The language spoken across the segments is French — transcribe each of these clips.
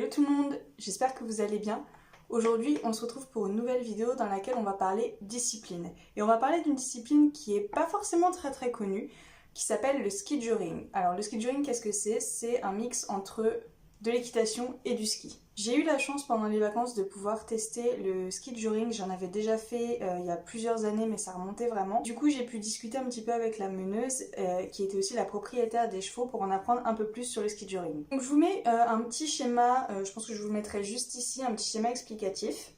Hello tout le monde, j'espère que vous allez bien. Aujourd'hui, on se retrouve pour une nouvelle vidéo dans laquelle on va parler discipline. Et on va parler d'une discipline qui est pas forcément très connue, qui s'appelle le ski juring. Alors le ski juring, qu'est-ce que c'est? C'est un mix entre de l'équitation et du ski. J'ai eu la chance pendant les vacances de pouvoir tester le ski juring. J'en avais déjà fait il y a plusieurs années, mais ça remontait vraiment. Du coup, j'ai pu discuter un petit peu avec la meneuse, qui était aussi la propriétaire des chevaux, pour en apprendre un peu plus sur le ski juring. Donc je vous mets un petit schéma, je pense que je vous le mettrai juste ici, un petit schéma explicatif.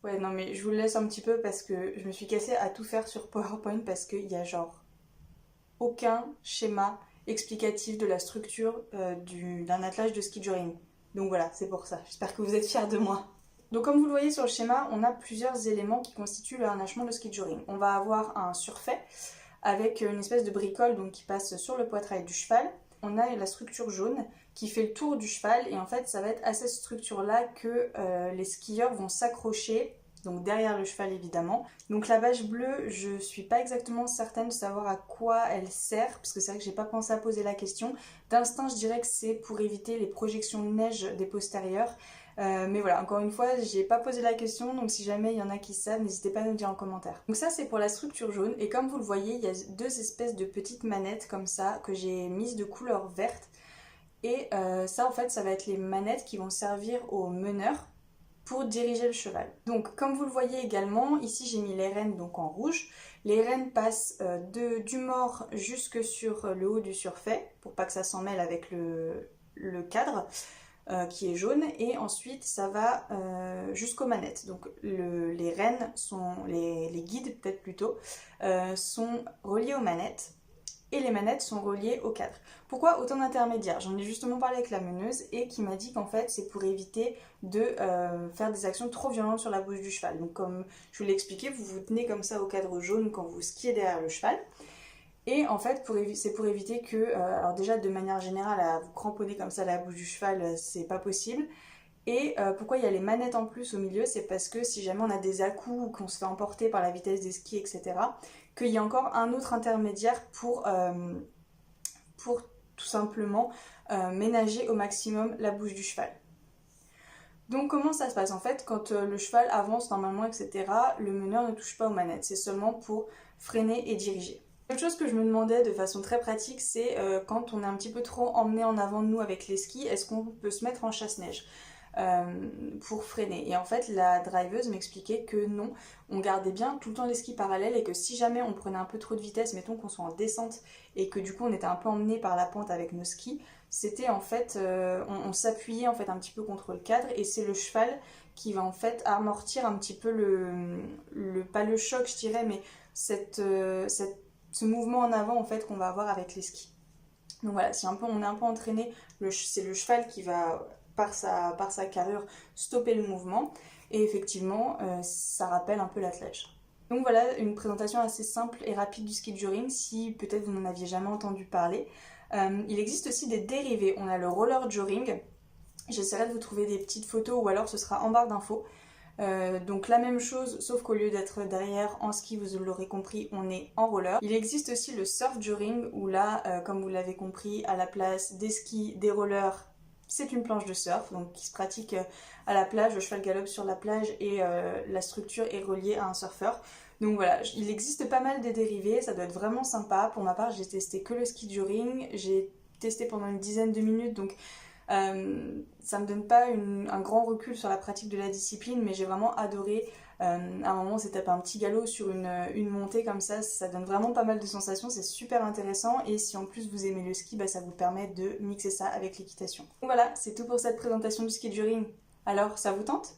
Ouais, non mais je vous le laisse un petit peu parce que je me suis cassée à tout faire sur PowerPoint parce qu'il y a genre aucun schéma explicatif de la structure d'un attelage de ski juring. Donc voilà, c'est pour ça. J'espère que vous êtes fiers de moi. Donc comme vous le voyez sur le schéma, on a plusieurs éléments qui constituent le harnachement de ski juring. On va avoir un surfait avec une espèce de bricole donc, qui passe sur le poitrail du cheval. On a la structure jaune qui fait le tour du cheval et en fait ça va être à cette structure là que les skieurs vont s'accrocher, donc derrière le cheval évidemment. Donc la bâche bleue, je suis pas exactement certaine de savoir à quoi elle sert, parce que c'est vrai que j'ai pas pensé à poser la question. D'instinct je dirais que c'est pour éviter les projections de neige des postérieurs. Mais voilà, encore une fois, j'ai pas posé la question, donc si jamais il y en a qui savent, n'hésitez pas à nous dire en commentaire. Donc ça c'est pour la structure jaune, et comme vous le voyez, il y a deux espèces de petites manettes comme ça, que j'ai mises de couleur verte. Et ça en fait, ça va être les manettes qui vont servir au meneur pour diriger le cheval. Donc comme vous le voyez également, ici j'ai mis les rênes donc en rouge. Les rênes passent du mors jusque sur le haut du surfait, pour pas que ça s'en mêle avec le cadre. Qui est jaune, et ensuite ça va jusqu'aux manettes. Donc les rênes sont, les guides peut-être plutôt, sont reliés aux manettes, et les manettes sont reliées au cadre. Pourquoi autant d'intermédiaires? J'en ai justement parlé avec la meneuse et qui m'a dit qu'en fait c'est pour éviter de faire des actions trop violentes sur la bouche du cheval. Donc comme je vous l'ai expliqué, vous vous tenez comme ça au cadre jaune quand vous skiez derrière le cheval. Et en fait, c'est pour éviter que, alors déjà de manière générale, à vous cramponner comme ça la bouche du cheval, c'est pas possible. Et pourquoi il y a les manettes en plus au milieu, c'est parce que si jamais on a des à-coups ou qu'on se fait emporter par la vitesse des skis, etc., qu'il y a encore un autre intermédiaire pour tout simplement ménager au maximum la bouche du cheval. Donc comment ça se passe? En fait, quand le cheval avance normalement, etc., le meneur ne touche pas aux manettes, c'est seulement pour freiner et diriger. Autre chose que je me demandais de façon très pratique, c'est quand on est un petit peu trop emmené en avant de nous avec les skis, est-ce qu'on peut se mettre en chasse-neige pour freiner? Et en fait, la driveuse m'expliquait que non, on gardait bien tout le temps les skis parallèles, et que si jamais on prenait un peu trop de vitesse, mettons qu'on soit en descente et que du coup on était un peu emmené par la pente avec nos skis, c'était en fait, on s'appuyait en fait un petit peu contre le cadre, et c'est le cheval qui va en fait amortir un petit peu pas le choc je dirais, mais ce mouvement en avant en fait qu'on va avoir avec les skis. Donc voilà, si on est un peu entraîné, c'est le cheval qui va par sa carrure stopper le mouvement, et effectivement ça rappelle un peu l'attelage. Donc voilà, une présentation assez simple et rapide du ski juring, si peut-être vous n'en aviez jamais entendu parler. Il existe aussi des dérivés, on a le roller juring, j'essaierai de vous trouver des petites photos ou alors ce sera en barre d'infos. Donc la même chose, sauf qu'au lieu d'être derrière en ski, vous l'aurez compris, on est en roller. Il existe aussi le surf juring, où là, comme vous l'avez compris, à la place des skis, des rollers, c'est une planche de surf, donc qui se pratique à la plage, le cheval galope sur la plage, et la structure est reliée à un surfeur. Donc voilà, il existe pas mal de dérivés, ça doit être vraiment sympa. Pour ma part, j'ai testé que le ski juring, j'ai testé pendant une dizaine de minutes, donc ça me donne pas un grand recul sur la pratique de la discipline, mais j'ai vraiment adoré. À un moment, c'est taper un petit galop sur une montée comme ça donne vraiment pas mal de sensations, c'est super intéressant, et si en plus vous aimez le ski, bah, ça vous permet de mixer ça avec l'équitation. Donc voilà, c'est tout pour cette présentation du ski juring. Alors, ça vous tente ?